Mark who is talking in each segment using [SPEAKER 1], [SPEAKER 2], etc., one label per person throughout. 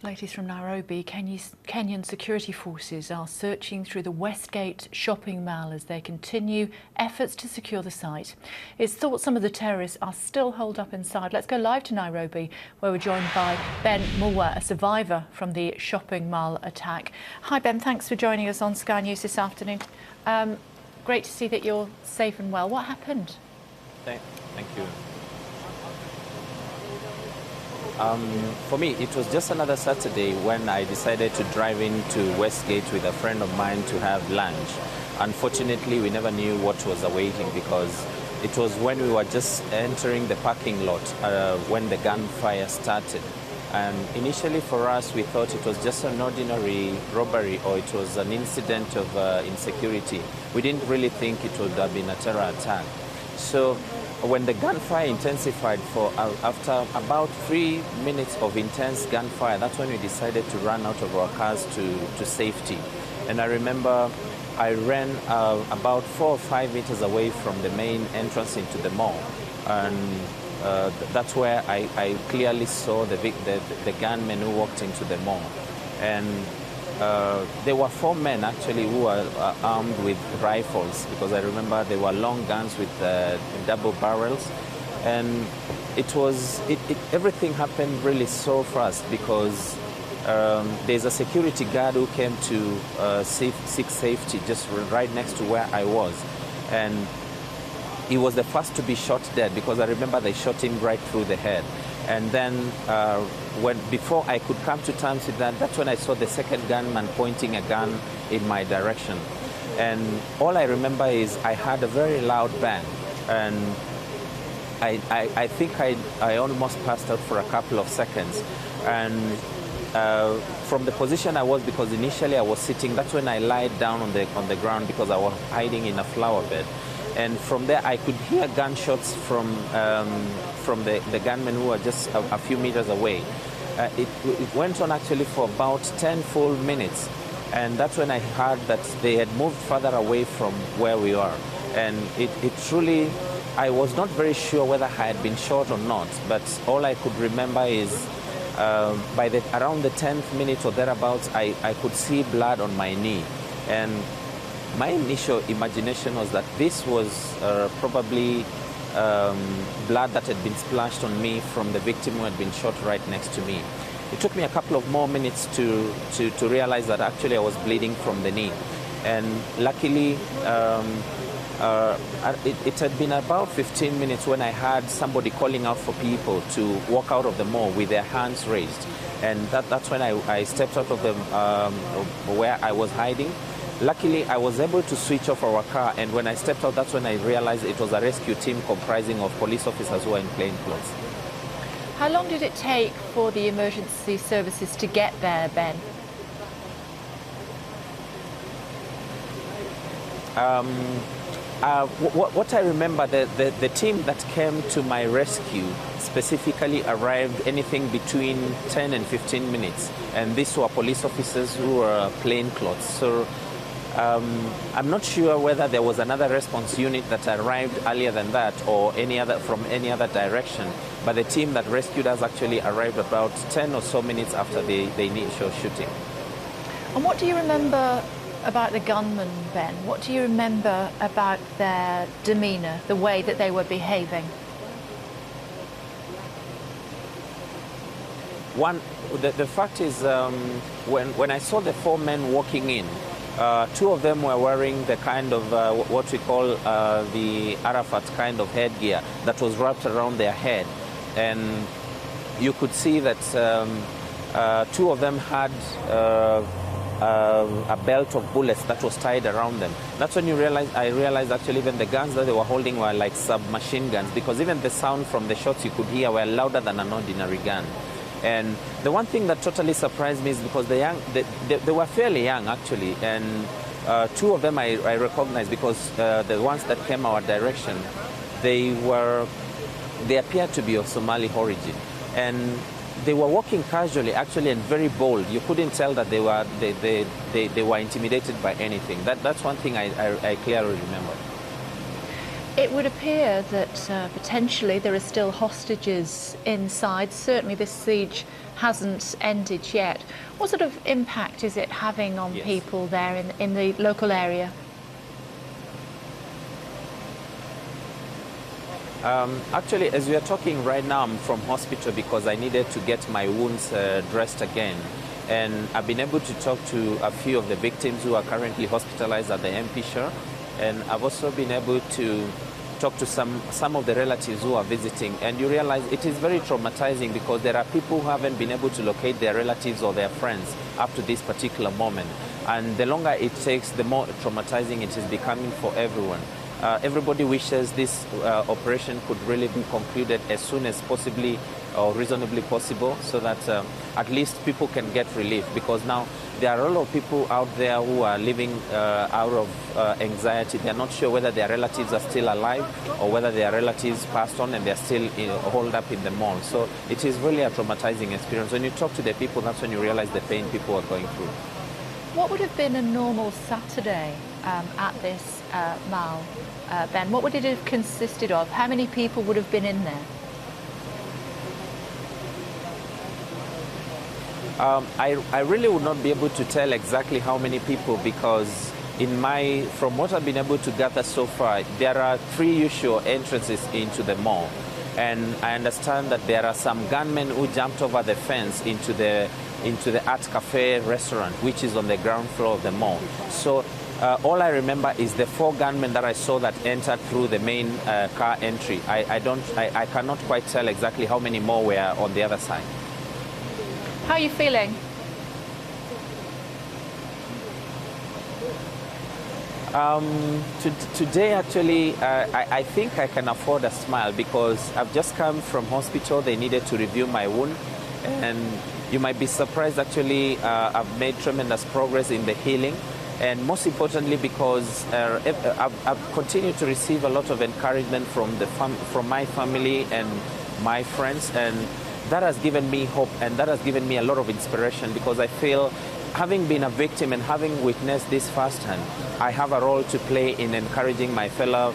[SPEAKER 1] Latest from Nairobi, Kenyan security forces are searching through the Westgate shopping mall as they continue efforts to secure the site. It's thought some of the terrorists are still holed up inside. Let's go live to Nairobi, where we're joined by Ben Mulwa, a survivor from the shopping mall attack. Hi Ben, thanks for joining us on Sky News this afternoon. Great to see that you're safe and well. What happened?
[SPEAKER 2] Thank you. For me, it was just another Saturday when I decided to drive into Westgate with a friend of mine to have lunch. Unfortunately, we never knew what was awaiting because it was when we were just entering the parking lot when the gunfire started. And initially for us, we thought it was just an ordinary robbery or it was an incident of insecurity. We didn't really think it would have been a terror attack. So when the gunfire intensified for after about 3 minutes of intense gunfire, that's when we decided to run out of our cars to safety. And I remember I ran about 4 or 5 meters away from the main entrance into the mall. And that's where I clearly saw the gunmen who walked into the mall. And there were 4 men actually who were armed with rifles, because I remember they were long guns with double barrels. And everything happened really so fast because there's a security guard who came to seek safety just right next to where I was. And he was the first to be shot dead because I remember they shot him right through the head. And then before I could come to terms with that, that's when I saw the second gunman pointing a gun in my direction. And all I remember is I heard a very loud bang. And I think I almost passed out for a couple of seconds. And from the position I was, because initially I was sitting, that's when I lied down on the ground because I was hiding in a flower bed. And from there, I could hear gunshots from the gunmen who were just a few meters away. It went on actually for about 10 full minutes. And that's when I heard that they had moved further away from where we are. And it truly, I was not very sure whether I had been shot or not. But all I could remember is by around the 10th minute or thereabouts, I could see blood on my knee. And my initial imagination was that this was probably blood that had been splashed on me from the victim who had been shot right next to me. It took me a couple of more minutes to realize that actually I was bleeding from the knee. And luckily, it had been about 15 minutes when I heard somebody calling out for people to walk out of the mall with their hands raised. And that's when I stepped out of where I was hiding. Luckily, I was able to switch off our car, and when I stepped out, that's when I realized it was a rescue team comprising of police officers who were in plain clothes.
[SPEAKER 1] How long did it take for the emergency services to get there, Ben?
[SPEAKER 2] What I remember, the team that came to my rescue specifically arrived anything between 10 and 15 minutes, and these were police officers who were plain clothes. So I'm not sure whether there was another response unit that arrived earlier than that or from any other direction, but the team that rescued us actually arrived about 10 or so minutes after the initial shooting.
[SPEAKER 1] And what do you remember about the gunmen, Ben? What do you remember about their demeanour, the way that they were behaving?
[SPEAKER 2] The fact is, when I saw the 4 men walking in, 2 of them were wearing the kind of what we call the Arafat kind of headgear that was wrapped around their head. And you could see that 2 of them had a belt of bullets that was tied around them. That's when I realized actually even the guns that they were holding were like submachine guns, because even the sound from the shots you could hear were louder than an ordinary gun. And the one thing that totally surprised me is because they were fairly young actually, and 2 of them I recognized because the ones that came our direction, they appeared to be of Somali origin, and they were walking casually actually and very bold. You couldn't tell that they were intimidated by anything. That's one thing I clearly remember.
[SPEAKER 1] It would appear that potentially there are still hostages inside. Certainly this siege hasn't ended yet. What sort of impact is it having on people there in the local area?
[SPEAKER 2] Actually, as we are talking right now, I'm from hospital because I needed to get my wounds dressed again. And I've been able to talk to a few of the victims who are currently hospitalized at the MP Shore. And I've also been able to talk to some of the relatives who are visiting. And you realize it is very traumatizing because there are people who haven't been able to locate their relatives or their friends up to this particular moment. And the longer it takes, the more traumatizing it is becoming for everyone. Everybody wishes this operation could really be concluded as soon as possibly or reasonably possible, so that at least people can get relief, because now there are a lot of people out there who are living out of anxiety. They're not sure whether their relatives are still alive or whether their relatives passed on and they're still holed up in the mall. So it is really a traumatizing experience. When you talk to the people, that's when you realize the pain people are going through.
[SPEAKER 1] What would have been a normal Saturday at this mall, Ben? What would it have consisted of? How many people would have been in there?
[SPEAKER 2] I really would not be able to tell exactly how many people, because from what I've been able to gather so far, there are 3 usual entrances into the mall. And I understand that there are some gunmen who jumped over the fence into the Art Cafe restaurant, which is on the ground floor of the mall. So all I remember is the 4 gunmen that I saw that entered through the main car entry. I cannot quite tell exactly how many more were on the other side.
[SPEAKER 1] How are you feeling?
[SPEAKER 2] Today, actually, I think I can afford a smile because I've just come from hospital. They needed to review my wound, and you might be surprised, actually, I've made tremendous progress in the healing. And most importantly, because I've continued to receive a lot of encouragement from my family and my friends, and that has given me hope, and that has given me a lot of inspiration, because I feel, having been a victim and having witnessed this firsthand, I have a role to play in encouraging my fellow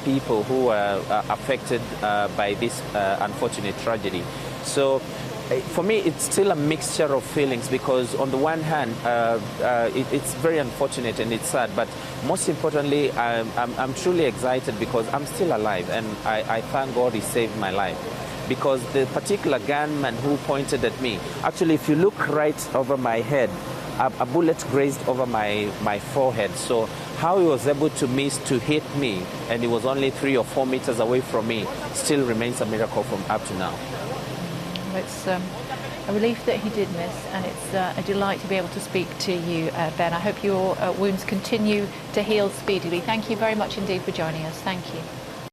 [SPEAKER 2] people who are affected by this unfortunate tragedy. So for me, it's still a mixture of feelings, because on the one hand, it's very unfortunate and it's sad, but most importantly, I'm truly excited because I'm still alive, and I thank God He saved my life. Because the particular gunman who pointed at me, actually, if you look right over my head, a bullet grazed over my forehead. So how he was able to miss to hit me, and he was only 3 or 4 meters away from me, still remains a miracle from up to now.
[SPEAKER 1] It's a relief that he did miss, and it's a delight to be able to speak to you, Ben. I hope your wounds continue to heal speedily. Thank you very much indeed for joining us. Thank you.